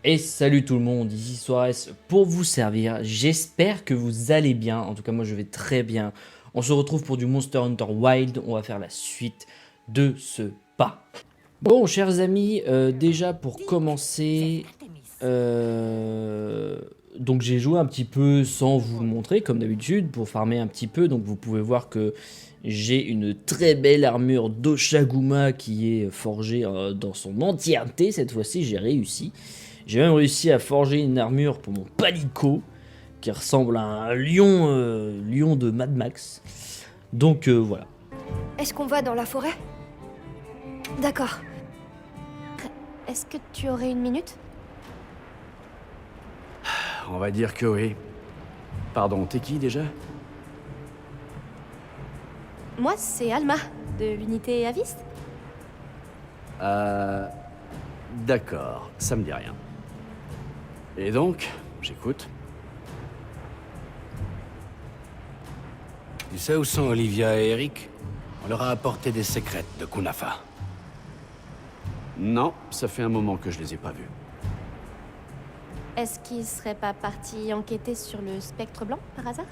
Et salut tout le monde, ici Suarez pour vous servir. J'espère que vous allez bien. En tout cas, moi je vais très bien. On se retrouve pour du Monster Hunter Wild. On va faire la suite de ce pas. Bon, chers amis, déjà pour commencer, donc j'ai joué un petit peu sans vous le montrer comme d'habitude pour farmer un petit peu. Donc vous pouvez voir que j'ai une très belle armure d'Oshaguma qui est forgée dans son entièreté. Cette fois-ci, j'ai réussi. J'ai même réussi à forger une armure pour mon Palico qui ressemble à un lion, lion de Mad Max. Donc voilà. Est-ce qu'on va dans la forêt? D'accord. Est-ce que tu aurais une minute? On va dire que oui. Pardon, t'es qui déjà? Moi, c'est Alma, de l'unité Avist. D'accord, ça me dit rien. Et donc, j'écoute. Tu sais où sont Olivia et Eric? On leur a apporté des secrètes de Kunafa. Non, ça fait un moment que je les ai pas vus. Est-ce qu'ils seraient pas partis enquêter sur le spectre blanc, par hasard?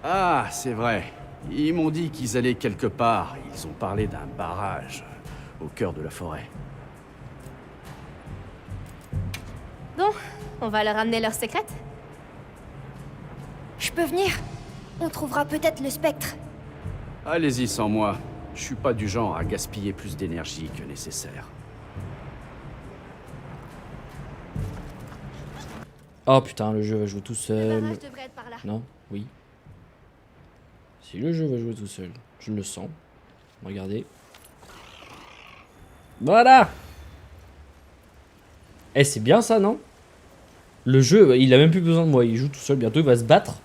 Ah, c'est vrai. Ils m'ont dit qu'ils allaient quelque part. Ils ont parlé d'un barrage au cœur de la forêt. Bon, on va leur amener leurs secrètes. Je peux venir? On trouvera peut-être le spectre. Allez-y sans moi. Je suis pas du genre à gaspiller plus d'énergie que nécessaire. Oh putain, le jeu va jouer tout Le seul. barrage devrait être par là. Non? Oui. Si le jeu va jouer tout seul, je le sens. Regardez. Voilà! Eh, c'est bien ça, non? Le jeu, il a même plus besoin de moi, il joue tout seul. Bientôt, il va se battre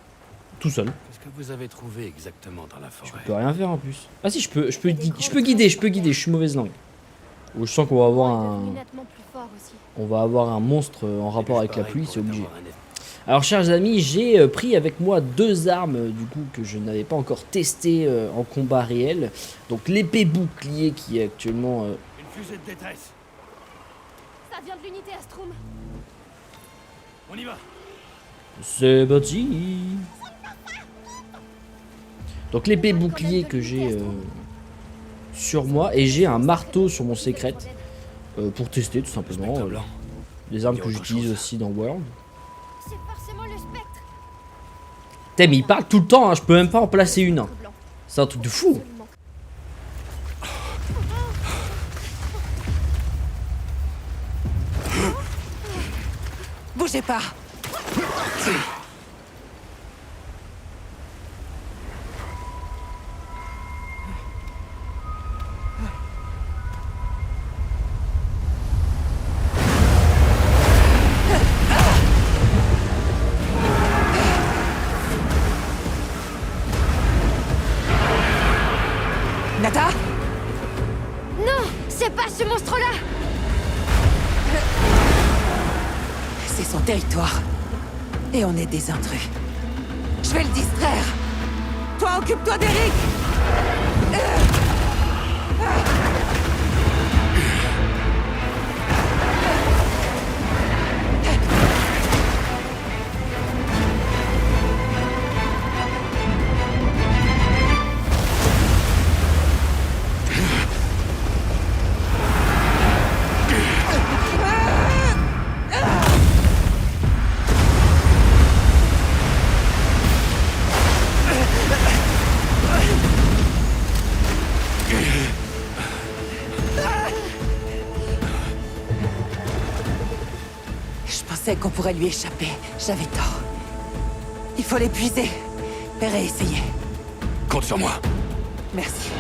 tout seul. Qu'est-ce que vous avez trouvé exactement dans la Je forêt? peux rien faire en plus. Ah si, je peux guider, je suis mauvaise langue. Ou je sens qu'on va avoir Ils deviennent un, nettement plus forts aussi. on va avoir un monstre en rapport avec la Pareil pluie, pour c'est obligé. avoir un effet. Alors chers amis, j'ai pris avec moi deux armes du coup que je n'avais pas encore testé en combat réel. Donc l'épée bouclier qui est actuellement... Une fusée de détresse. Ça vient de l'unité Astrum. On y va. C'est parti. Donc l'épée bouclier que j'ai sur moi et j'ai un marteau sur mon secret pour tester tout simplement. Spectre blanc. Les armes Il y a que autre j'utilise chose. aussi dans World. C'est forcément le spectre. Putain mais il parle tout le temps, hein, je peux même pas en placer une. Hein. Spectre blanc. C'est un truc de fou. Absolument. Bougez pas. Nada? Non, c'est pas ce monstre-là. C'est son territoire. Et on est des intrus. Je vais le distraire. Toi, occupe-toi d'Eric. Je pensais qu'on pourrait lui échapper. J'avais tort. Il faut l'épuiser. Et réessayer. Compte sur moi. Merci.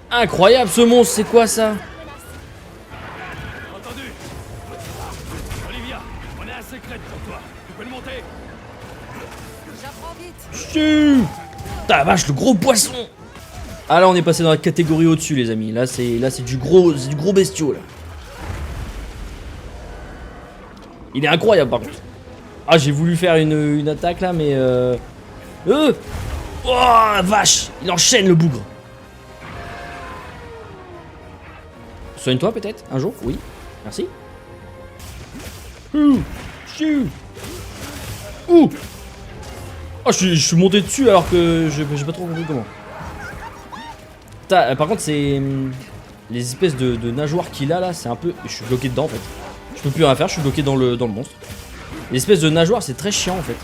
Incroyable ce monstre, c'est quoi ça? Entendu. Olivia, on a un secret pour toi. Tu peux le monter? J'apprends vite. Chut. Putain la vache, le gros poisson. Ah là on est passé dans la catégorie au-dessus les amis. Là c'est du gros bestiau là. Il est incroyable par contre. Ah j'ai voulu faire une attaque là mais Oh vache, il enchaîne le bougre. Soigne-toi peut-être, un jour, oui. Merci. Ouh, chou. Ouh. Oh, je suis monté dessus alors que j'ai pas trop compris comment. Par contre, c'est les espèces de nageoires qu'il a là, c'est un peu. Je suis bloqué dedans en fait. Je peux plus rien faire, je suis bloqué dans le monstre. Les espèces de nageoires, c'est très chiant en fait.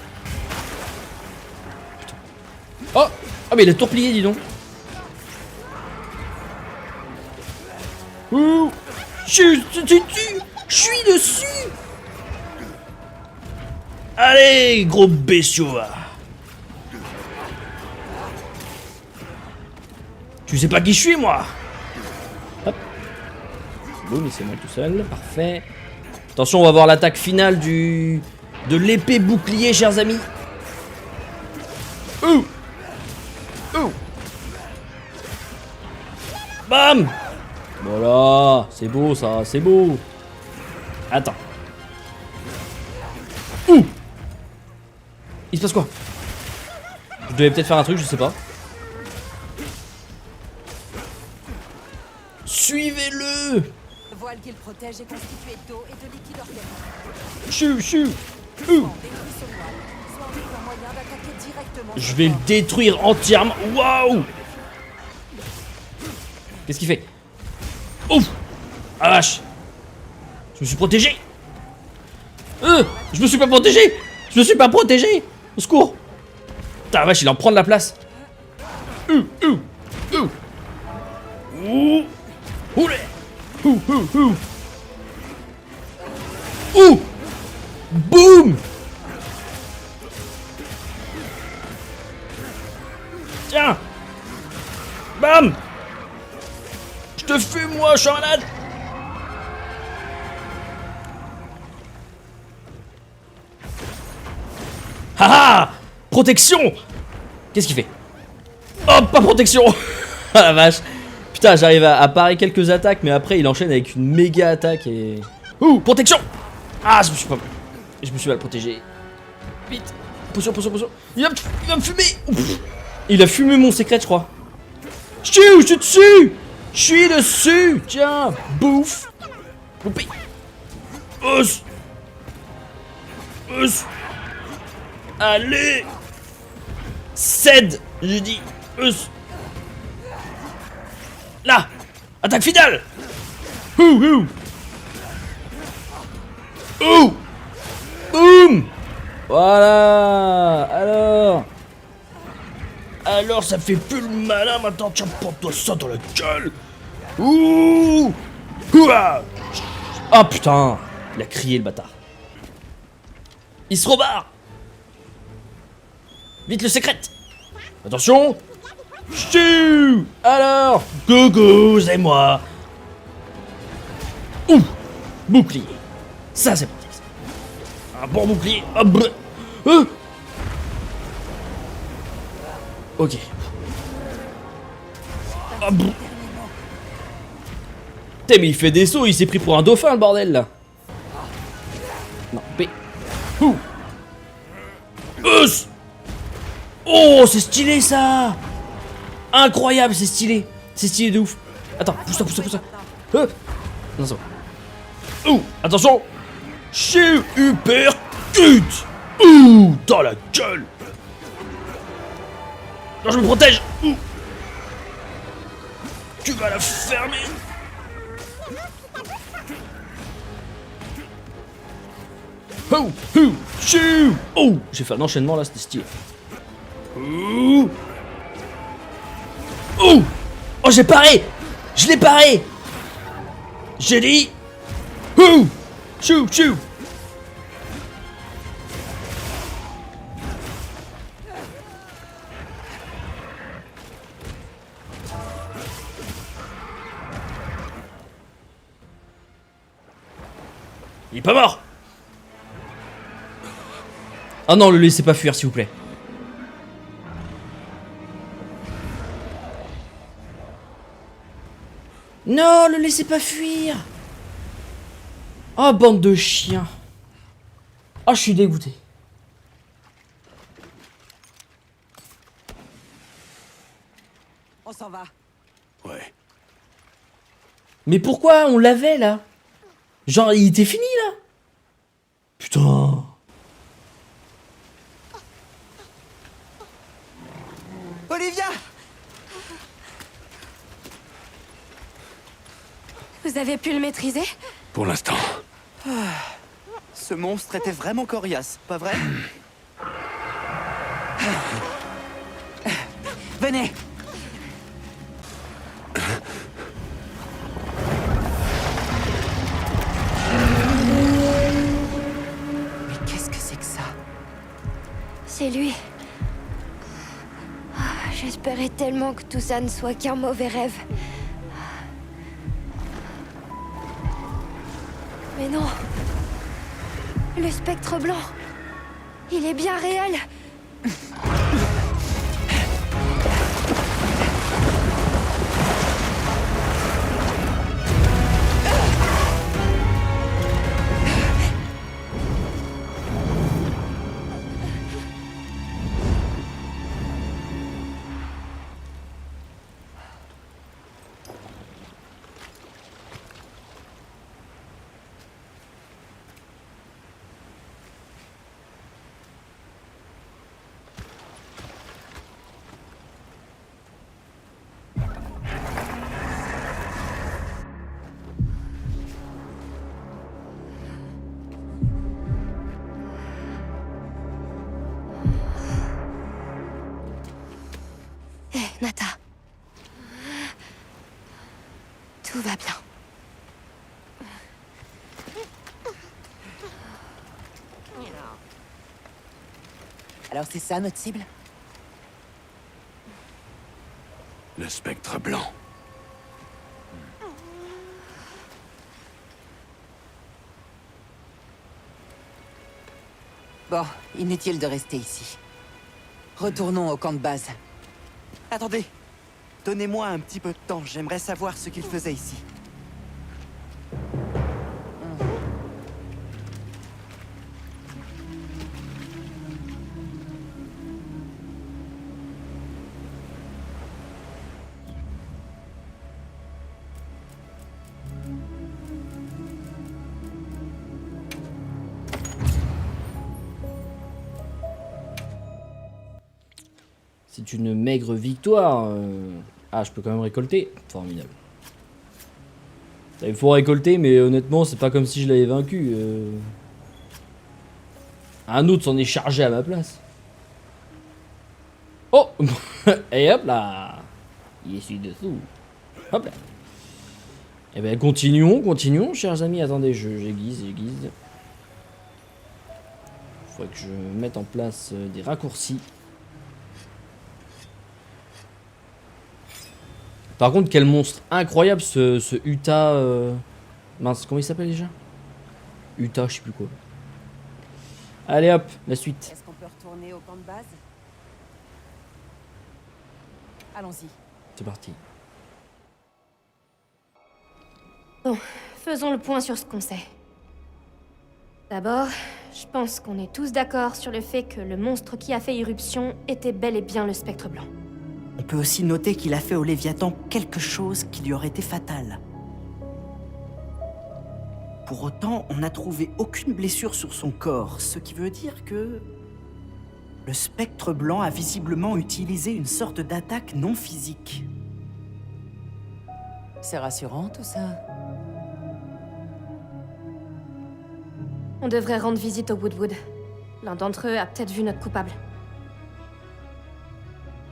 Putain. Oh! Ah, mais il est tourplié, dis donc. Ouh! Je suis dessus! Allez, gros bestiau! Tu sais pas qui je suis, moi! Hop. Boum, c'est moi tout seul, parfait. Attention, on va voir l'attaque finale de l'épée bouclier, chers amis. Ouh! Ouh! Bam! Voilà, c'est beau ça, c'est beau. Attends. Ouh! Il se passe quoi? Je devais peut-être faire un truc, je sais pas. Suivez-le! Le voile qu'il protège est constitué d'eau et de liquide organique. Chou, chou! Ouh! Détruis ce voile, soit en ayant moyen d'attaquer directement. Je vais le détruire entièrement. Waouh! Qu'est-ce qu'il fait? Ouf! Ah vache! Je me suis protégé! Je me suis pas protégé! Je me suis pas protégé! Au secours! Putain, vache, il en prend de la place! Ouh! Oulé! Ouh! Boum! Tiens! Bam! Je te fume, moi, je suis un malade! Haha! Protection! Qu'est-ce qu'il fait? Hop, pas protection! Ah la vache! Putain, j'arrive à parer quelques attaques, mais après il enchaîne avec une méga attaque et. Ouh! Protection! Ah, je me suis mal protégé. Vite! Potion, potion, potion! Il va me fumer! Ouf. Il a fumé mon secret, je crois. Je suis dessus! Je suis dessus! Tiens! Bouffe! Loupé! Os! Os! Allez! Cède! J'ai dit! Os! Là! Attaque finale! Ouh! Ouh! Boum! Voilà! Alors ça fait plus le malin maintenant, tiens, porte-toi ça dans la gueule! Ouh! Ouah! Ah putain! Il a crié le bâtard. Il se rebarre! Vite le secret! Attention! Chou! Alors! Gogo, c'est moi! Ouh! Bouclier! Ça c'est pratique! Un bon bouclier! Hop! Ok. Putain, mais il fait des sauts, il s'est pris pour un dauphin le bordel là! Non, B. Ouh! Oh, c'est stylé ça! Incroyable, c'est stylé! C'est stylé de ouf! Attends, pousse ça! Non, ça va. Ouh! Attention! Chou! Uppercut! Ouh! Dans la gueule! Non, je me protège! Ouh! Tu vas la fermer! Oh! Chou! Oh! J'ai fait un enchaînement là, c'était stylé. Ouh! Oh! Oh, j'ai paré! Je l'ai paré! J'ai dit! Ouh! Chou! Il est pas mort! Oh non, le laissez pas fuir, s'il vous plaît. Non, le laissez pas fuir. Oh, bande de chiens. Oh, je suis dégoûté. On s'en va. Ouais. Mais pourquoi on l'avait là? Genre, il était fini là? Putain. Olivia! Vous avez pu le maîtriser? Pour l'instant. Ce monstre était vraiment coriace, pas vrai? Venez! Mais qu'est-ce que c'est que ça? C'est lui. J'espérais tellement que tout ça ne soit qu'un mauvais rêve. Mais non. Le spectre blanc. Il est bien réel. Nata. Tout va bien. Alors c'est ça notre cible? Le spectre blanc. Bon, inutile de rester ici. Retournons au camp de base. Attendez, donnez-moi un petit peu de temps, j'aimerais savoir ce qu'il faisait ici. C'est une maigre victoire. Ah, je peux quand même récolter. Formidable. Il faut récolter, mais honnêtement, c'est pas comme si je l'avais vaincu. Un autre s'en est chargé à ma place. Oh. Et hop là. Il est dessous. Hop là. Eh ben, continuons, chers amis. Attendez, j'aiguise. Faudrait que je mette en place des raccourcis. Par contre, quel monstre incroyable ce Utah. Mince, comment il s'appelle déjà? Utah, je sais plus quoi. Allez hop, la suite. Est-ce qu'on peut retourner au camp de base? Allons-y. C'est parti. Bon, faisons le point sur ce qu'on sait. D'abord, je pense qu'on est tous d'accord sur le fait que le monstre qui a fait irruption était bel et bien le spectre blanc. On peut aussi noter qu'il a fait au Léviathan quelque chose qui lui aurait été fatal. Pour autant, on n'a trouvé aucune blessure sur son corps, ce qui veut dire que... le spectre blanc a visiblement utilisé une sorte d'attaque non physique. C'est rassurant tout ça. On devrait rendre visite au Woodwood. L'un d'entre eux a peut-être vu notre coupable.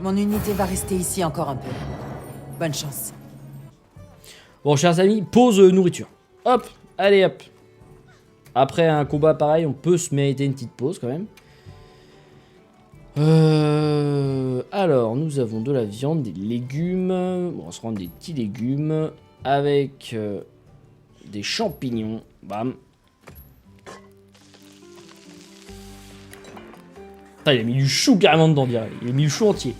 Mon unité va rester ici encore un peu. Bonne chance. Bon, chers amis, pause nourriture. Hop, allez hop. Après un combat pareil, on peut se mériter une petite pause quand même. Alors, nous avons de la viande, des légumes. Bon, on se rend des petits légumes avec des champignons. Bam. Putain, il a mis du chou carrément dedans, dirait. Il a mis du chou entier.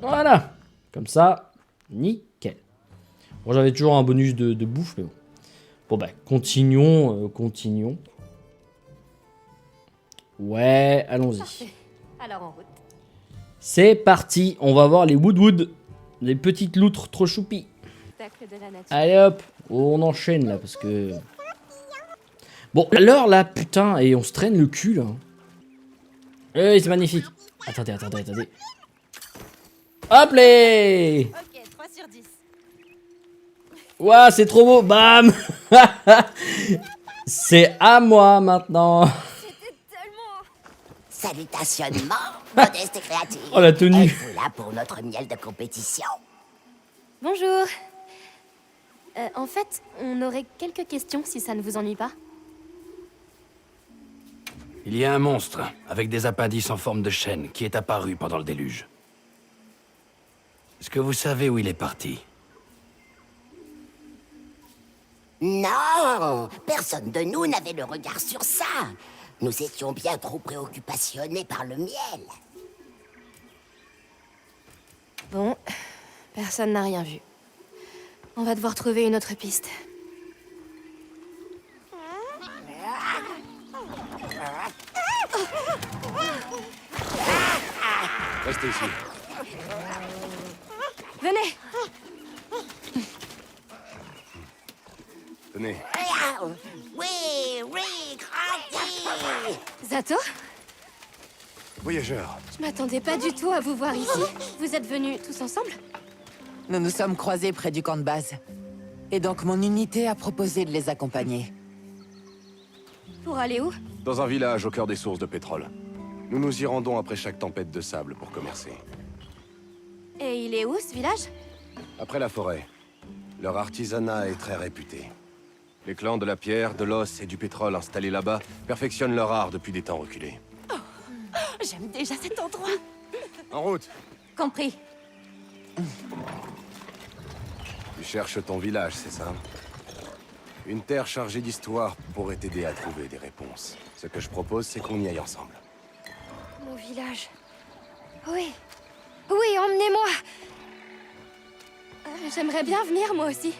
Voilà. Comme ça, nickel. Bon, j'avais toujours un bonus de bouffe, mais bon. Bon, bah, continuons. Ouais, allons-y. Parfait. Alors en route. C'est parti, on va voir les Woodwood. Les petites loutres trop choupies. Spectacle de la nature. Allez hop, on enchaîne là parce que... Bon, alors là, putain, et on se traîne le cul là. Oui, c'est magnifique. Attendez. Hop là. Ok, 3 sur 10. Ouah, c'est trop beau, bam. C'est à moi maintenant. Salutationnement, modeste et créative. Oh, la tenue. Êtes-vous là pour notre miel de compétition? Bonjour. En fait, on aurait quelques questions si ça ne vous ennuie pas. Il y a un monstre, avec des appendices en forme de chaîne, qui est apparu pendant le déluge. Est-ce que vous savez où il est parti? Non, personne de nous n'avait le regard sur ça. Nous étions bien trop préoccupationnés par le miel. Bon, personne n'a rien vu. On va devoir trouver une autre piste. Restez ici. Venez. Tenez. Oui, grandi. Zato, Voyageurs. je m'attendais pas du tout à vous voir ici. Vous êtes venus tous ensemble? Nous nous sommes croisés près du camp de base. Et donc mon unité a proposé de les accompagner. Pour aller où? Dans un village au cœur des sources de pétrole. Nous nous y rendons après chaque tempête de sable pour commercer. Et il est où, ce village? Après la forêt, leur artisanat est très réputé. Les clans de la pierre, de l'os et du pétrole installés là-bas perfectionnent leur art depuis des temps reculés. J'aime déjà cet endroit. En route! Compris. Tu cherches ton village, c'est ça? Une terre chargée d'histoire pourrait t'aider à trouver des réponses. Ce que je propose, c'est qu'on y aille ensemble. Mon village. Oui. Oui, emmenez-moi. J'aimerais bien venir, moi aussi.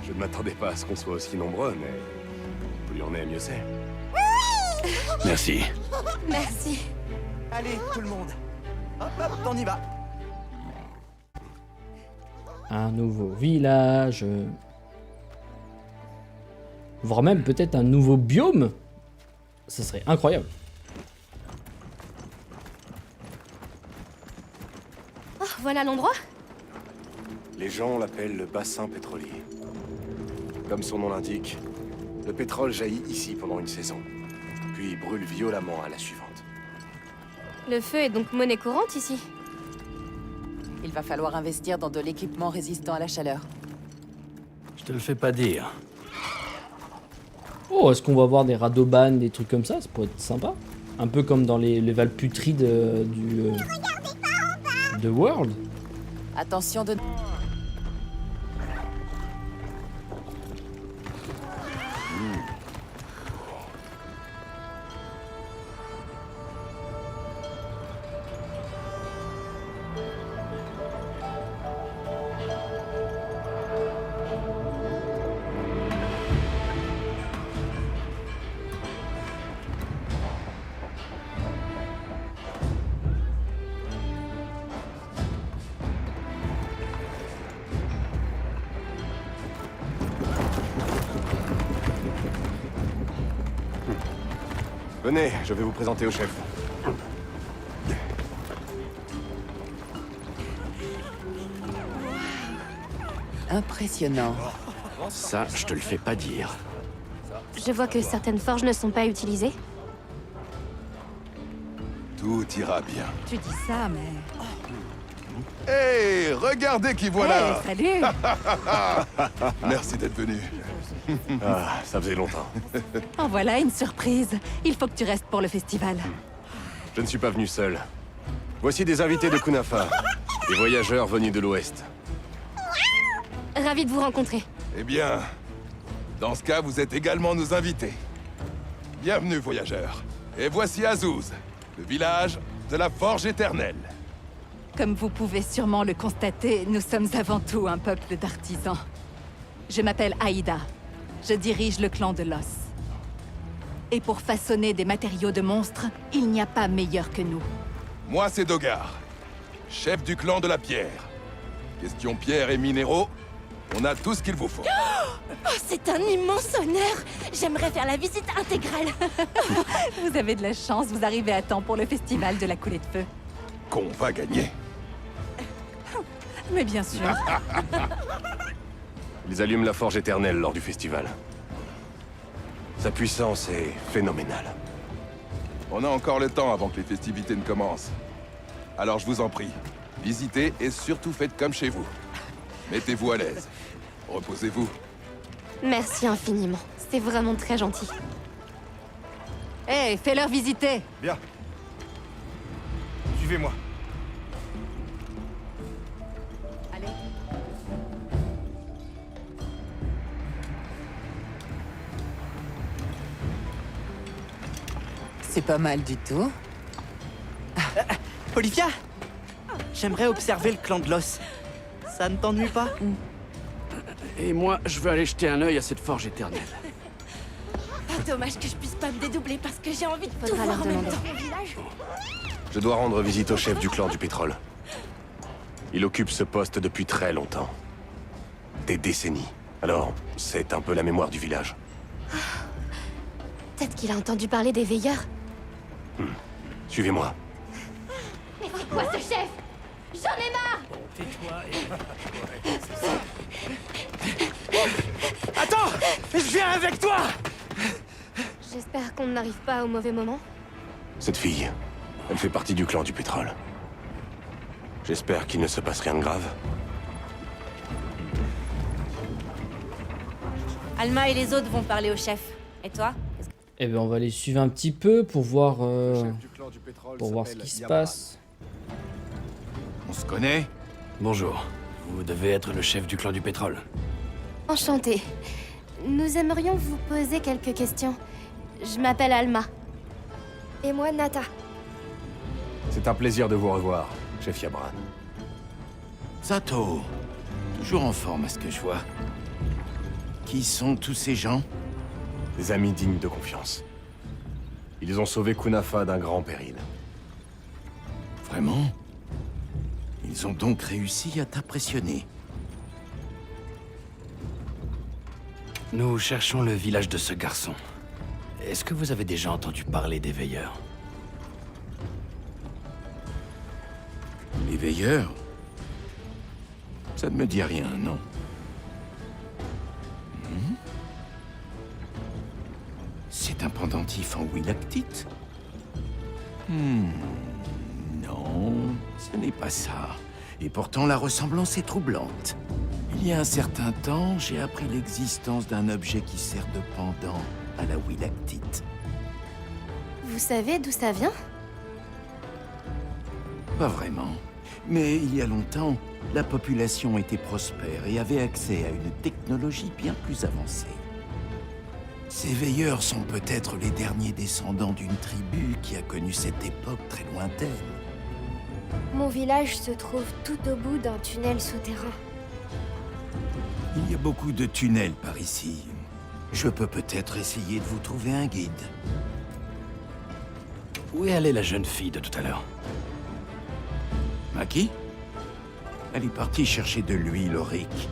Je ne m'attendais pas à ce qu'on soit aussi nombreux, mais plus on est, mieux c'est. Merci. Merci. Allez, tout le monde. Hop, on y va. Un nouveau village. Voire même peut-être un nouveau biome. Ça serait incroyable. Oh, voilà l'endroit. Les gens l'appellent le bassin pétrolier. Comme son nom l'indique, le pétrole jaillit ici pendant une saison, puis brûle violemment à la suivante. Le feu est donc monnaie courante ici. Il va falloir investir dans de l'équipement résistant à la chaleur. Je te le fais pas dire. Oh, est-ce qu'on va voir des radoban, des trucs comme ça? Ça pourrait être sympa. Un peu comme dans les valves putrides de World. Attention de... Venez, je vais vous présenter au chef. Impressionnant. Ça, je te le fais pas dire. Je vois que certaines forges ne sont pas utilisées. Tout ira bien. Tu dis ça, mais... Hé, regardez qui voilà. salut. Merci d'être venu. Ah, ça faisait longtemps. En voilà une surprise. Il faut que tu restes pour le festival. Je ne suis pas venu seul. Voici des invités de Kunafa, des voyageurs venus de l'Ouest. Ravi de vous rencontrer. Eh bien, dans ce cas, vous êtes également nos invités. Bienvenue, voyageurs. Et voici Azuz, le village de la Forge éternelle. Comme vous pouvez sûrement le constater, nous sommes avant tout un peuple d'artisans. Je m'appelle Aïda. Je dirige le clan de l'Os. Et pour façonner des matériaux de monstres, il n'y a pas meilleur que nous. Moi, c'est Dogar, chef du clan de la pierre. Question pierre et minéraux, on a tout ce qu'il vous faut. Oh, c'est un immense honneur. J'aimerais faire la visite intégrale. Vous avez de la chance, vous arrivez à temps pour le festival de la coulée de feu. Qu'on va gagner. Mais bien sûr. Ils allument la forge éternelle lors du festival. Sa puissance est phénoménale. On a encore le temps avant que les festivités ne commencent. Alors je vous en prie, visitez et surtout faites comme chez vous. Mettez-vous à l'aise. Reposez-vous. Merci infiniment. C'est vraiment très gentil. Hé, fais-leur visiter. Bien. Suivez-moi. Allez. C'est pas mal du tout. Olivia, j'aimerais observer le clan de l'os. Ça ne t'ennuie pas? Et moi, je veux aller jeter un œil à cette forge éternelle. Dommage que je puisse pas me dédoubler parce que j'ai envie de tout Faudra voir leur en même demander. temps. Je dois rendre visite au chef du clan du pétrole. Il occupe ce poste depuis très longtemps. Des décennies. Alors, c'est un peu la mémoire du village. Peut-être qu'il a entendu parler des veilleurs. Suivez-moi. Mais c'est quoi ce chef? J'en ai marre! Attends! Je viens avec toi! J'espère qu'on n'arrive pas au mauvais moment. Cette fille, elle fait partie du clan du pétrole. J'espère qu'il ne se passe rien de grave. Alma et les autres vont parler au chef. Et toi? Eh ben on va les suivre un petit peu pour voir, chef du clan du pétrole ce qui se s'appelle passe. On se connaît? Bonjour. Vous devez être le chef du clan du pétrole. Enchantée. Nous aimerions vous poser quelques questions. Je m'appelle Alma. Et moi, Nata. C'est un plaisir de vous revoir, chef Yabran. Sato, toujours en forme à ce que je vois. Qui sont tous ces gens? Des amis dignes de confiance. Ils ont sauvé Kunafa d'un grand péril. Vraiment? Ils ont donc réussi à t'impressionner. Nous cherchons le village de ce garçon. Est-ce que vous avez déjà entendu parler des veilleurs? Les veilleurs? Ça ne me dit rien, non. C'est un pendentif en willactite? Non, ce n'est pas ça. Et pourtant, la ressemblance est troublante. Il y a un certain temps, j'ai appris l'existence d'un objet qui sert de pendant à la willactite. Vous savez d'où ça vient? Pas vraiment. Mais il y a longtemps, la population était prospère et avait accès à une technologie bien plus avancée. Ces veilleurs sont peut-être les derniers descendants d'une tribu qui a connu cette époque très lointaine. Mon village se trouve tout au bout d'un tunnel souterrain. Il y a beaucoup de tunnels par ici. Je peux peut-être essayer de vous trouver un guide. Où est allée la jeune fille de tout à l'heure? Maki? Elle est partie chercher de l'huile aurique.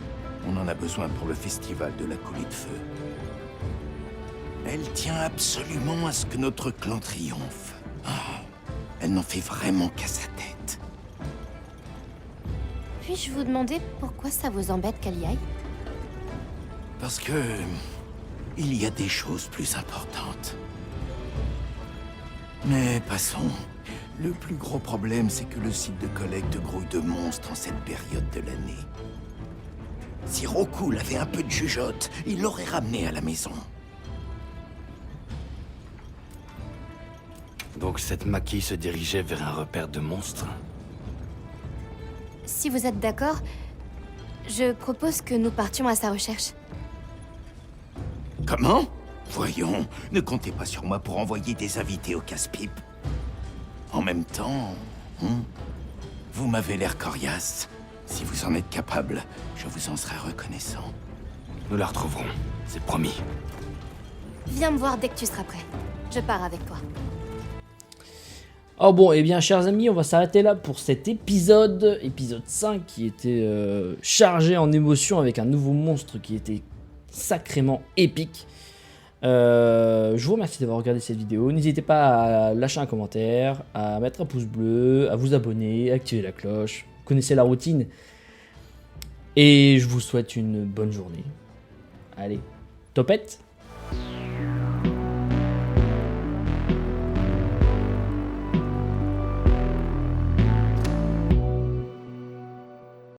On en a besoin pour le festival de la coulée de feu. Elle tient absolument à ce que notre clan triomphe. Ah, elle n'en fait vraiment qu'à sa tête. Puis-je vous demander pourquoi ça vous embête qu'elle y aille? Parce que... il y a des choses plus importantes. Mais passons. Le plus gros problème, c'est que le site de collecte grouille de monstres en cette période de l'année. Si Rokul avait un peu de jugeote, il l'aurait ramené à la maison. Donc cette Maki se dirigeait vers un repère de monstres? Si vous êtes d'accord, je propose que nous partions à sa recherche. Comment? Voyons, ne comptez pas sur moi pour envoyer des invités au casse-pipe. En même temps, vous m'avez l'air coriace. Si vous en êtes capable, je vous en serai reconnaissant. Nous la retrouverons, c'est promis. Viens me voir dès que tu seras prêt. Je pars avec toi. Oh bon, et bien chers amis, on va s'arrêter là pour cet épisode 5 qui était chargé en émotions avec un nouveau monstre qui était sacrément épique. Je vous remercie d'avoir regardé cette vidéo, n'hésitez pas à lâcher un commentaire, à mettre un pouce bleu, à vous abonner, à activer la cloche, vous connaissez la routine. Et je vous souhaite une bonne journée. Allez, topette!